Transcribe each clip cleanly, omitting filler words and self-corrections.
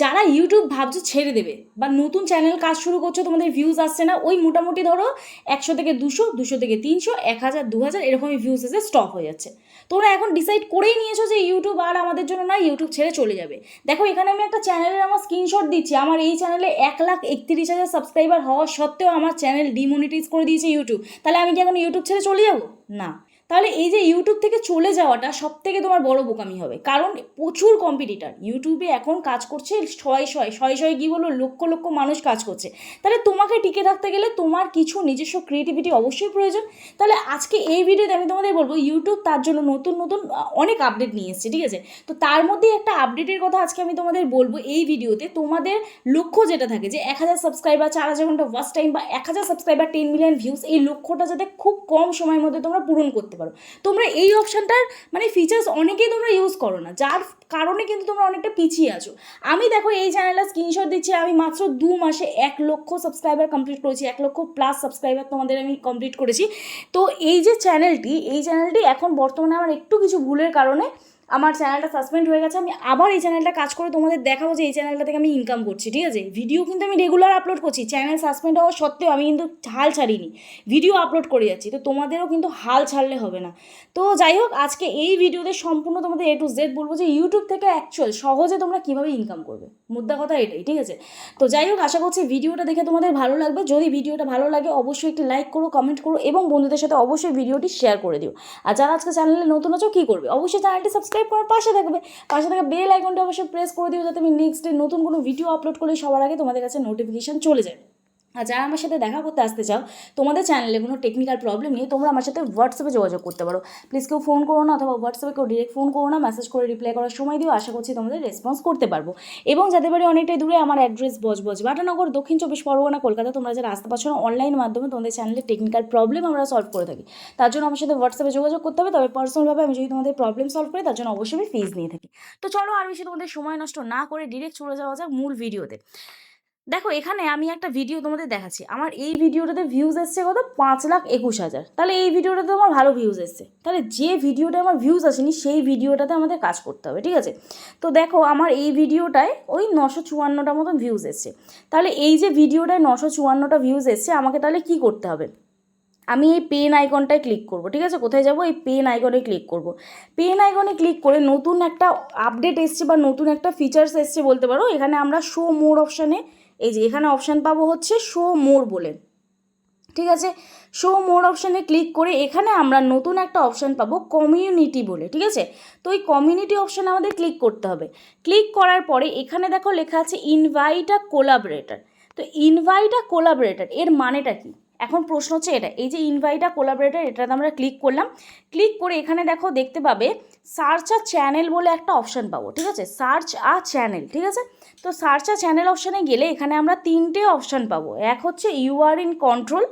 যারা ইউটিউব ভাবছো ছেড়ে দেবে বা নতুন চ্যানেল কাজ শুরু করছো, তোমাদের ভিউজ আসছে না, ওই মোটামুটি ধরো 100 থেকে 200, 200 থেকে 300, 1000, 2000 এরকমই ভিউজ এসে স্টপ হয়ে যাচ্ছে। তোমরা এখন ডিসাইড করেই নিয়েছো যে ইউটিউব আর আমাদের জন্য না, ইউটিউব ছেড়ে চলে যাবে। দেখো এখানে আমি একটা চ্যানেলের আমার স্ক্রিনশট দিচ্ছি। আমার এই চ্যানেলে 1,31,000 সাবস্ক্রাইবার হওয়া সত্ত্বেও আমার চ্যানেল ডিমনিটাইজ করে দিয়েছে ইউটিউব। তাহলে আমি কি এখন ইউটিউব ছেড়ে চলে যাবো? না। তাহলে এই যে ইউটিউব থেকে চলে যাওয়াটা সব থেকে তোমার বড় বোকামি হবে, কারণ প্রচুর কম্পিটিটার ইউটিউবে এখন কাজ করছে। শয়ে কী বলবো, লক্ষ লক্ষ মানুষ কাজ করছে। তাহলে তোমাকে টিকে থাকতে গেলে তোমার কিছু নিজস্ব ক্রিয়েটিভিটি অবশ্যই প্রয়োজন। তাহলে আজকে এই ভিডিওতে আমি তোমাদের বলবো ইউটিউব তার জন্য নতুন নতুন অনেক আপডেট নিয়ে এসছে, ঠিক আছে? তো তার মধ্যেই একটা আপডেটের কথা আজকে আমি তোমাদের বলবো এই ভিডিওতে। তোমাদের লক্ষ্য যেটা থাকে যে 1000 সাবস্ক্রাইবার, 4000 ঘন্টা ওয়াচ টাইম বা 1000 সাবস্ক্রাইবার, 10 মিলিয়ন ভিউজ, এই লক্ষ্যটা যাতে খুব কম সময়ের মধ্যে তোমরা পূরণ করতে পারো, তোমরা এই অপশানটার মানে ফিচার্স অনেকেই তোমরা ইউজ করো না, যার কারণে কিন্তু তোমরা অনেকটা পিছিয়ে আছো। আমি দেখো এই চ্যানেলটা স্ক্রিনশট দিচ্ছি, আমি মাত্র 2 মাসে 1 লক্ষ সাবস্ক্রাইবার কমপ্লিট করেছি, 1 লক্ষ প্লাস সাবস্ক্রাইবার তোমাদের আমি কমপ্লিট করেছি। তো এই যে চ্যানেলটি এখন বর্তমানে আমার একটু কিছু ভুলের কারণে আমার চ্যানেলটা সাসপেন্ড হয়ে গেছে। আমি আবার এই চ্যানেলটা কাজ করে তোমাদের দেখাবো যে এই চ্যানেলটা থেকে আমি ইনকাম করছি, ঠিক আছে? ভিডিও কিন্তু আমি রেগুলার আপলোড করছি, চ্যানেল সাসপেন্ড হওয়া সত্ত্বেও আমি কিন্তু হাল ছাড়িনি, ভিডিও আপলোড করে যাচ্ছি। তো তোমাদেরও কিন্তু হাল ছাড়লে হবে না। তো যাই হোক, আজকে এই ভিডিওতে সম্পূর্ণ তোমাদের A to Z বলবো যে ইউটিউব থেকে অ্যাকচুয়াল সহজে তোমরা কীভাবে ইনকাম করবে, মুদ্রা কথা এটাই, ঠিক আছে? তো যাই হোক, আশা করছি ভিডিওটা দেখে তোমাদের ভালো লাগবে। যদি ভিডিওটা ভালো লাগে অবশ্যই একটি লাইক করো, কমেন্ট করো এবং বন্ধুদের সাথে অবশ্যই ভিডিওটি শেয়ার করে দিও। আর যারা আজকে চ্যানেলে নতুন আছো কী করবে, অবশ্যই চ্যানেলটি সাবস্ক্রাইব করার পাশে থাকা বেল আইকনটি অবশ্যই প্রেস করে দিও, যাতে আমি নেক্সট ডে নতুন কোনো ভিডিও আপলোড করলে সবার আগে তোমাদের কাছে নোটিফিকেশান চলে যায়। আর যারা আমার সাথে দেখা করতে আসতে চাও, তোমাদের চ্যানেলে কোনো টেকনিক্যাল প্রবলেম নিয়ে তোমরা আমার সাথে হোয়াটসঅ্যাপে যোগাযোগ করতে পারো। প্লিজ কেউ ফোন করো না, অথবা হোয়াটসঅ্যাপে কেউ ডিরেক্ট ফোন করো না, মেসেজ করে রিপ্লাই করার সময় দিও। আশা করছি তোমাদের রেসপন্স করতে পারবো। এবং যাদের বাড়ি অনেকটাই দূরে, আমার অ্যাড্রেস বজবজ বাটানগর, দক্ষিণ 24 পরগনা, কলকাতা। তোমরা যারা আসতে পারছো না, অনলাইন মাধ্যমে তোমাদের চ্যানেলে টেকনিক্যাল প্রবলেম আমরা সলভ করে থাকি। তার জন্য আমার সাথে হোয়াটসঅ্যাপে যোগাযোগ করতে হবে। তবে পার্সোনালভাবে আমি যদি তোমাদের প্রবলেম সলভ করি, তার জন্য অবশ্যই আমি ফিজ নিয়ে থাকি। তো চলো আর বেশি তোমাদের সময় নষ্ট না করে ডিরেক্ট চলে যাওয়া যাক মূল ভিডিওতে। দেখো এখানে আমি একটা ভিডিও তোমাদের দেখাচ্ছি। আমার এই ভিডিওটাতে ভিউজ এসছে কত? 5,21,000। তাহলে এই ভিডিওটাতে আমার ভালো ভিউজ এসছে। তাহলে যে ভিডিওটা আমার ভিউজ আসেনি সেই ভিডিওটাতে আমাদের কাজ করতে হবে, ঠিক আছে? তো দেখো আমার এই ভিডিওটায় ওই 954টা মতন ভিউজ এসছে। তাহলে এই যে ভিডিওটায় 954টা ভিউজ এসছে, আমাকে তাহলে কি করতে হবে? আমি এই পেন আইকনটায় ক্লিক করব, ঠিক আছে? কোথায় যাব? এই পেন আইকনে ক্লিক করব। পেন আইকনে ক্লিক করে নতুন একটা আপডেট এসছে বা নতুন একটা ফিচার্স এসছে বলতে পারো। এখানে আমরা শো মোর অপশানে, এই যে এখানে অপশান পাবো হচ্ছে শো মোর বলে, ঠিক আছে? শো মোর অপশানে ক্লিক করে এখানে আমরা নতুন একটা অপশান পাবো কমিউনিটি বলে, ঠিক আছে? তো এই কমিউনিটি অপশানে আমাদের ক্লিক করতে হবে। ক্লিক করার পরে এখানে দেখো লেখা আছে ইনভাইট আ কোলাবরেটর। তো ইনভাইট আ কোলাবরেটর এর মানেটা কি? এখন প্রশ্ন হচ্ছে এটা, এই যে ইনভাইট আ কোলাবরেটর, এটাতে আমরা ক্লিক করলাম। ক্লিক করে এখানে দেখো দেখতে পাবে সার্চ আ চ্যানেল বলে একটা অপশান পাবো, ঠিক আছে? সার্চ আ চ্যানেল, ঠিক আছে? তো সার্চ আ চ্যানেল অপশানে গেলে এখানে আমরা 3টে অপশান পাবো। এক হচ্ছে ইউ আর ইন কন্ট্রোল,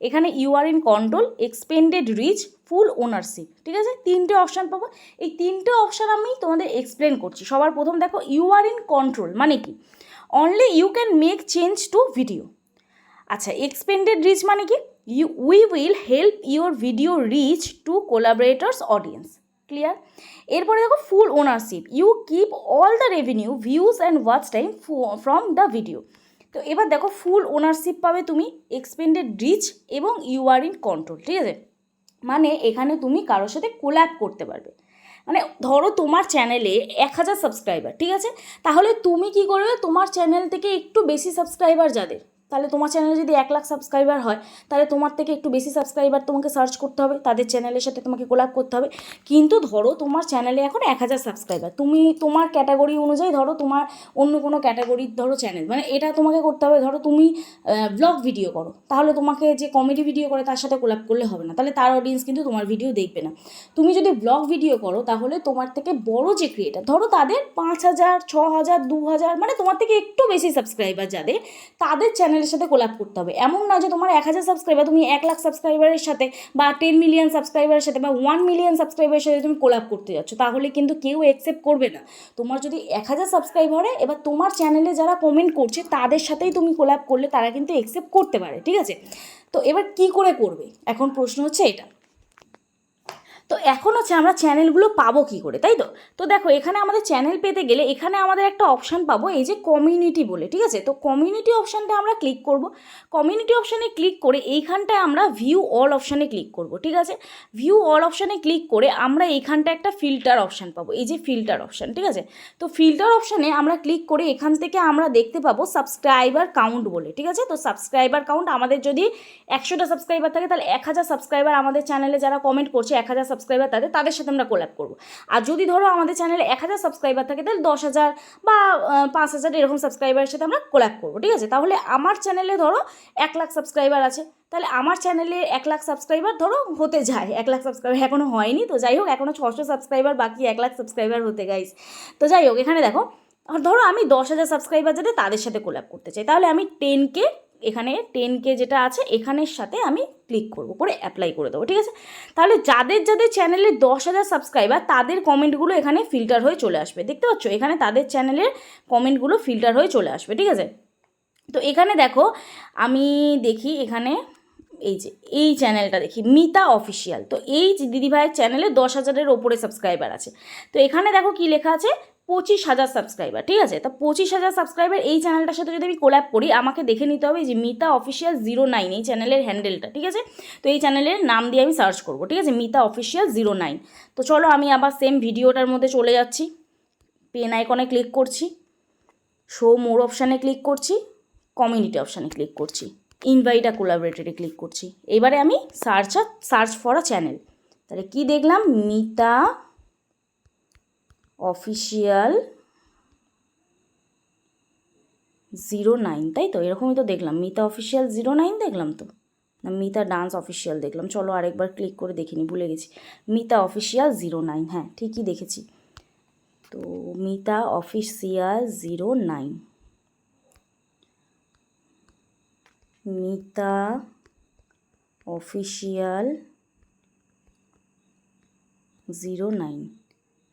এখানে you are in control, expanded reach, full ownership, ঠিক আছে? 3টে অপশান পাবো। এই 3টে অপশান আমি তোমাদের এক্সপ্লেন করছি। সবার প্রথম দেখো ইউ আর ইন কন্ট্রোল মানে কি? Only you can make change to video. আচ্ছা, এক্সপেন্ডেড রিচ মানে কি? We will help your video reach to collaborators audience. Clear? এরপরে দেখো full ownership, you keep all the revenue, views and watch time from the video. তো এবার দেখো full ownership পাবে তুমি, এক্সপেন্ডেড রিচ এবং ইউ আর ইন কন্ট্রোল, ঠিক আছে? মানে এখানে তুমি কারোর সাথে কোল্যাব করতে পারবে। মানে ধরো তোমার চ্যানেলে 1000 সাবস্ক্রাইবার, ঠিক আছে? তাহলে তুমি কি করবে? তোমার চ্যানেল থেকে একটু বেশি সাবস্ক্রাইবার যাদের, তাহলে তোমার চ্যানেলে যদি 1 লাখ সাবস্ক্রাইবার হয়, তাহলে তোমার থেকে একটু বেশি সাবস্ক্রাইবার তোমাকে সার্চ করতে হবে, তাদের চ্যানেলের সাথে তোমাকে কোলাব করতে হবে। কিন্তু ধরো তোমার চ্যানেলে এখন 1000 সাবস্ক্রাইবার, তুমি তোমার ক্যাটাগরি অনুযায়ী ধরো তোমার অন্য কোনো ক্যাটাগরির ধরো চ্যানেল, মানে এটা তোমাকে করতে হবে। ধরো তুমি ব্লগ ভিডিও করো, তাহলে তোমাকে যে কমেডি ভিডিও করে তার সাথে কোলাব করলে হবে না, তাহলে তার অডিয়েন্স কিন্তু তোমার ভিডিও দেখবে না। তুমি যদি ব্লগ ভিডিও করো, তাহলে তোমার থেকে বড় যে ক্রিয়েটার, ধরো তাদের 5,000, 6,000, 2,000, মানে তোমার থেকে একটু বেশি সাবস্ক্রাইবার যাদের, তাদের চ্যানেলের সাথে কোলাব করতে হবে। এমন না যে তোমার 1000 সাবস্ক্রাইবার, তুমি 1 লাখ সাবস্ক্রাইবারের সাথে বা 10 মিলিয়ন সাবস্ক্রাইবারের সাথে বা 1 মিলিয়ন সাবস্ক্রাইবারের সাথে তুমি কোলাব করতে যাচ্ছ, তাহলে কিন্তু কেউ অ্যাকসেপ্ট করবে না। তোমার যদি 1000 সাবস্ক্রাইবার হয়, এবার তোমার চ্যানেলে যারা কমেন্ট করছে তাদের সাথেই তুমি কোলাব করলে তারা কিন্তু অ্যাকসেপ্ট করতে পারে, ঠিক আছে? তো এবার কি করে করবে, এখন প্রশ্ন হচ্ছে এটা। তো এখন হচ্ছে আমরা চ্যানেলগুলো পাবো কী করে, তাই তো? তো দেখো এখানে আমাদের চ্যানেল পেতে গেলে এখানে আমাদের একটা অপশান পাবো, এই যে কমিউনিটি বলে, ঠিক আছে? তো কমিউনিটি অপশানটা আমরা ক্লিক করব। কমিউনিটি অপশানে ক্লিক করে এইখানটায় আমরা ভিউ অল অপশানে ক্লিক করব, ঠিক আছে? ভিউ অল অপশানে ক্লিক করে আমরা এইখানটা একটা ফিল্টার অপশান পাবো, এই যে ফিল্টার অপশান, ঠিক আছে? তো ফিল্টার অপশানে আমরা ক্লিক করে এখান থেকে আমরা দেখতে পাবো সাবস্ক্রাইবার কাউন্ট বলে, ঠিক আছে? তো সাবস্ক্রাইবার কাউন্ট আমাদের যদি 100টা সাবস্ক্রাইবার থাকে তাহলে 1000 সাবস্ক্রাইবার আমাদের চ্যানেলে যারা কমেন্ট করছে 1000 সাবস্ক্রাইবার তাদের সাথে আমরা কোল্যাব করবো। আর যদি ধরো আমাদের চ্যানেলে 1000 সাবস্ক্রাইবার থাকে তাহলে 10,000 বা 5,000 এরকম সাবস্ক্রাইবারের সাথে আমরা কোল্যাব করবো, ঠিক আছে? তাহলে আমার চ্যানেলে ধরো 1 লাখ সাবস্ক্রাইবার আছে, তাহলে আমার চ্যানেলে 1 লাখ সাবস্ক্রাইবার ধরো হতে যায়, 1 লাখ সাবস্ক্রাইবার এখনও হয়নি, তো যাই হোক এখনও 600 সাবস্ক্রাইবার বাকি 1 লাখ সাবস্ক্রাইবার হতে গাইস। তো যাই হোক এখানে দেখো ধরো আমি 10,000 সাবস্ক্রাইবার যাতে তাদের সাথে কোল্যাব করতে চাই, তাহলে আমি 10K এখানে 10K যেটা আছে এখানের সাথে আমি ক্লিক করব, করে অ্যাপ্লাই করে দেবো, ঠিক আছে? তাহলে যাদের যাদের চ্যানেলে 10,000 সাবস্ক্রাইবার তাদের কমেন্টগুলো এখানে ফিল্টার হয়ে চলে আসবে, দেখতে পাচ্ছ এখানে তাদের চ্যানেলের কমেন্টগুলো ফিল্টার হয়ে চলে আসবে, ঠিক আছে? তো এখানে দেখো আমি দেখি এখানে এই চ্যানেলটা দেখি মিতা অফিসিয়াল, তো এই দিদিভাইয়ের চ্যানেলে 10,000-এর ওপরে সাবস্ক্রাইবার আছে। তো এখানে দেখো কি লেখা আছে 25,000 সাবস্ক্রাইবার, ঠিক আছে? তা 25,000 সাবস্ক্রাইবার এই চ্যানেলটার সাথে যদি আমি কোল্যাব করি আমাকে দেখে নিতে হবে যে মিতা অফিসিয়াল 09 এই চ্যানেলের হ্যান্ডেলটা, ঠিক আছে? তো এই চ্যানেলের নাম দিয়ে আমি সার্চ করবো, ঠিক আছে? মিতা অফিসিয়াল 09। তো চলো আমি আবার সেম ভিডিওটার মধ্যে চলে যাচ্ছি, পেন আইকনে ক্লিক করছি, শো মোর অপশানে ক্লিক করছি, কমিউনিটি অপশানে ক্লিক করছি, ইনভাইট আ কোলাবরেটরে ক্লিক করছি। এবারে আমি সার্চ ফর আ চ্যানেল, তাহলে কি দেখলাম মিতা অফিসিয়াল 09, তাই তো? এরকমই তো দেখলাম, মিতা অফিসিয়াল 09 দেখলাম তো, না মিতা ডান্স অফিসিয়াল দেখলাম? চলো আরেকবার ক্লিক করে দেখিনি, ভুলে গেছি। মিতা অফিসিয়াল 09, হ্যাঁ ঠিকই দেখেছি। তো মিতা অফিসিয়াল 09, মিতা অফিসিয়াল 09,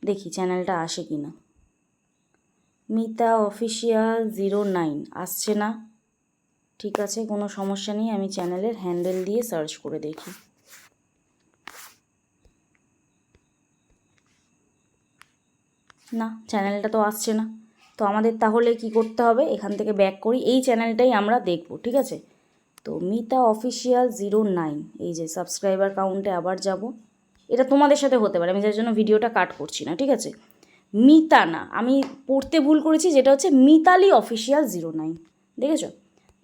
দেখি চ্যানেলটা আসে কি না। মিতা অফিসিয়াল 09 আসছে না, ঠিক আছে কোনো সমস্যা নেই, আমি চ্যানেলের হ্যান্ডেল দিয়ে সার্চ করে দেখি। না চ্যানেলটা তো আসছে না, তো আমাদের তাহলে কি করতে হবে, এখান থেকে ব্যাক করি, এই চ্যানেলটাই আমরা দেখব, ঠিক আছে? তো মিতা অফিসিয়াল 09, এই যে সাবস্ক্রাইবার কাউন্টে আবার যাব, এটা তোমাদের সাথে হতে পারে, আমি যার জন্য ভিডিওটা কাট করছি না, ঠিক আছে? মিতা না, আমি পড়তে ভুল করেছি, যেটা হচ্ছে মিতালি অফিসিয়াল 09, দেখেছো?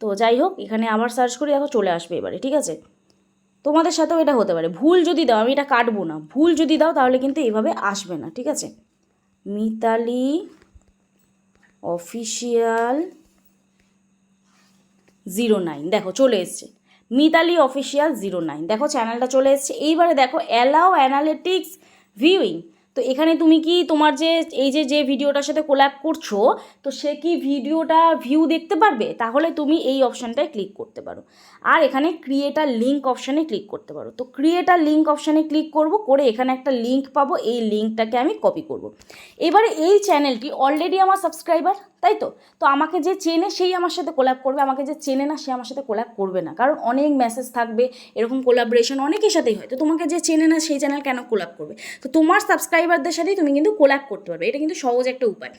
তো যাই হোক এখানে আবার সার্চ করি, দেখো চলে আসবে এবারে, ঠিক আছে? তোমাদের সাথেও এটা হতে পারে, ভুল যদি দাও আমি এটা কাটবো না, ভুল যদি দাও তাহলে কিন্তু এইভাবে আসবে না, ঠিক আছে? মিতালি অফিসিয়াল 09, দেখো চলে এসছে মিতালি অফিসিয়াল 09, দেখো চ্যানেলটা চলে এসছে। এইবারে দেখো অ্যালাউ অ্যানালিটিক্স ভিউইং, তো এখানে তুমি কি তোমার যে এই যে ভিডিওটার সাথে কোল্যাব করছো তো সে কি ভিডিওটা ভিউ দেখতে পারবে? তাহলে তুমি এই অপশানটায় ক্লিক করতে পারো, আর এখানে ক্রিয়েটার লিঙ্ক অপশানে ক্লিক করতে পারো। তো ক্রিয়েটার লিঙ্ক অপশানে ক্লিক করব, করে এখানে একটা লিঙ্ক পাবো, এই লিঙ্কটাকে আমি কপি করব। এবারে এই চ্যানেলটি অলরেডি আমার সাবস্ক্রাইবার, তাই তো? তো আমাকে যে চেনে সেই আমার সাথে কোল্যাব করবে, আমাকে যে চেনে না সে আমার সাথে কোল্যাব করবে না, কারণ অনেক মেসেজ থাকবে, এরকম কোলাবরেশন অনেকের সাথেই হয়, তো তোমাকে যে চেনে না সেই চ্যানেল কেন কোল্যাব করবে? তো তোমার সাবস্ক্রাইবারদের সাথেই তুমি কিন্তু কোল্যাব করতে পারবে, এটা কিন্তু সহজ একটা উপায়।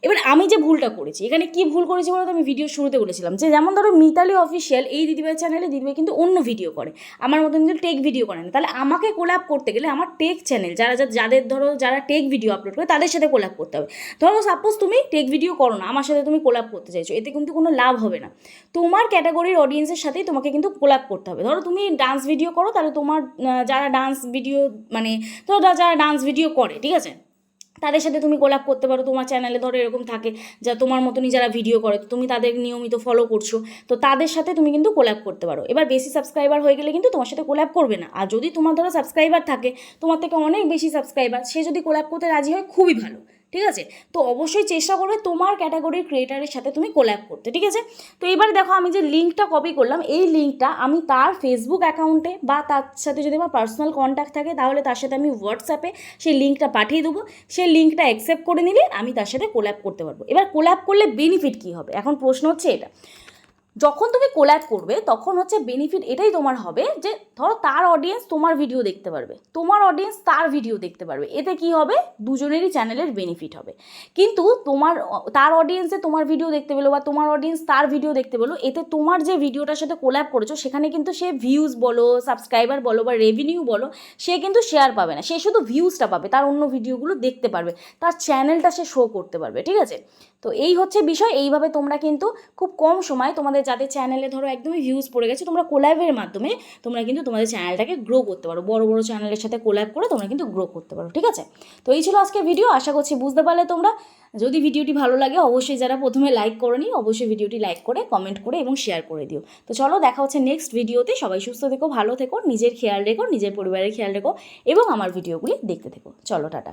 এবার আমি যে ভুলটা করেছি, এখানে কি ভুল করেছি বলো তো? আমি ভিডিও শুরুতে বলেছিলাম যে যেমন ধরো মিতালি অফিসিয়াল এই দিদিভাই চ্যানেলে দিদিভাই কিন্তু অন্য ভিডিও করে, আমার মতন কিন্তু টেক ভিডিও করে না, তাহলে আমাকে কোল্যাব করতে গেলে আমার টেক চ্যানেল যাদের ধরো যারা টেক ভিডিও আপলোড করে তাদের সাথে কোল্যাব করতে হবে। ধরো সাপোজ তুমি টেক ভিডিও করো না, আমার সাথে তুমি কোল্যাব করতে চাইছো, এতে কিন্তু কোনো লাভ হবে না, তোমার ক্যাটাগরির অডিয়েন্সের সাথেই তোমাকে কিন্তু কোল্যাব করতে হবে। ধরো তুমি ডান্স ভিডিও করো, তাহলে তোমার যারা ডান্স ভিডিও মানে ধরো যারা ডান্স ভিডিও করে, ঠিক আছে, তাদের সাথে তুমি কোল্যাব করতে পারো। তোমার চ্যানেলে ধরো এরকম থাকে যা তোমার মতনই যারা ভিডিও করে, তো তুমি তাদের নিয়মিত ফলো করছো, তো তাদের সাথে তুমি কিন্তু কোল্যাব করতে পারো। এবার বেশি সাবস্ক্রাইবার হয়ে গেলে কিন্তু তোমার সাথে কোল্যাব করবে না, আর যদি তোমার ধরো সাবস্ক্রাইবার থাকে তোমার থেকে অনেক বেশি সাবস্ক্রাইবার, সে যদি কোল্যাব করতে রাজি হয় খুবই ভালো, ঠিক আছে? তো অবশ্যই চেষ্টা করবে তোমার ক্যাটাগরির ক্রিয়েটারের সাথে তুমি কোল্যাব করতে, ঠিক আছে? তো এবারে দেখো আমি যে লিঙ্কটা কপি করলাম, এই লিঙ্কটা আমি তার ফেসবুক অ্যাকাউন্টে বা তার সাথে যদি আমার পার্সোনাল কন্ট্যাক্ট থাকে তাহলে তার সাথে আমি হোয়াটসঅ্যাপে সেই লিঙ্কটা পাঠিয়ে দেবো, সেই লিঙ্কটা অ্যাকসেপ্ট করে নিলে আমি তার সাথে কোল্যাব করতে পারবো। এবার কোল্যাব করলে বেনিফিট কী হবে, এখন প্রশ্ন হচ্ছে এটা। যখন তুমি কোল্যাব করবে তখন হচ্ছে বেনিফিট এটাই তোমার হবে যে ধরো তার অডিয়েন্স তোমার ভিডিও দেখতে পারবে, তোমার অডিয়েন্স তার ভিডিও দেখতে পারবে, এতে কি হবে দুজনেরই চ্যানেলের বেনিফিট হবে। কিন্তু তার অডিয়েন্সে তোমার ভিডিও দেখতে পেলো বা তোমার অডিয়েন্স তার ভিডিও দেখতে পেলো, এতে তোমার যে ভিডিওটার সাথে কোল্যাব করেছো সেখানে কিন্তু সে ভিউজ বলো, সাবস্ক্রাইবার বলো বা রেভিনিউ বলো, সে কিন্তু শেয়ার পাবে না, সে শুধু ভিউজটা পাবে, তার অন্য ভিডিওগুলো দেখতে পারবে, তার চ্যানেলটা সে শো করতে পারবে। ঠিক আছে, তো এই হচ্ছে বিষয়। এইভাবে তোমরা কিন্তু খুব কম সময় তোমাদের যাদের চ্যানেলে ধরো একদমই ভিউজ পড়ে গেছে, তোমরা কোল্যাবের মাধ্যমে তোমরা কিন্তু তোমাদের চ্যানেলটাকে গ্রো করতে পারো, বড় বড় চ্যানেলের সাথে কোল্যাব করে তোমরা কিন্তু গ্রো করতে পারো। ঠিক আছে, তো এই ছিল আজকে ভিডিও, আশা করছি বুঝতে পারলে তোমরা। যদি ভিডিওটি ভালো লাগে অবশ্যই যারা প্রথমে লাইক করোনি অবশ্যই ভিডিওটি লাইক করে কমেন্ট করে এবং শেয়ার করে দিও। তো চলো দেখা হচ্ছে নেক্সট ভিডিওতে। সবাই সুস্থ থেকো, ভালো থেকো, নিজের খেয়াল রেখো, নিজের পরিবারের খেয়াল রেখো এবং আমার ভিডিওগুলি দেখতে থেকো। চলো টাটা।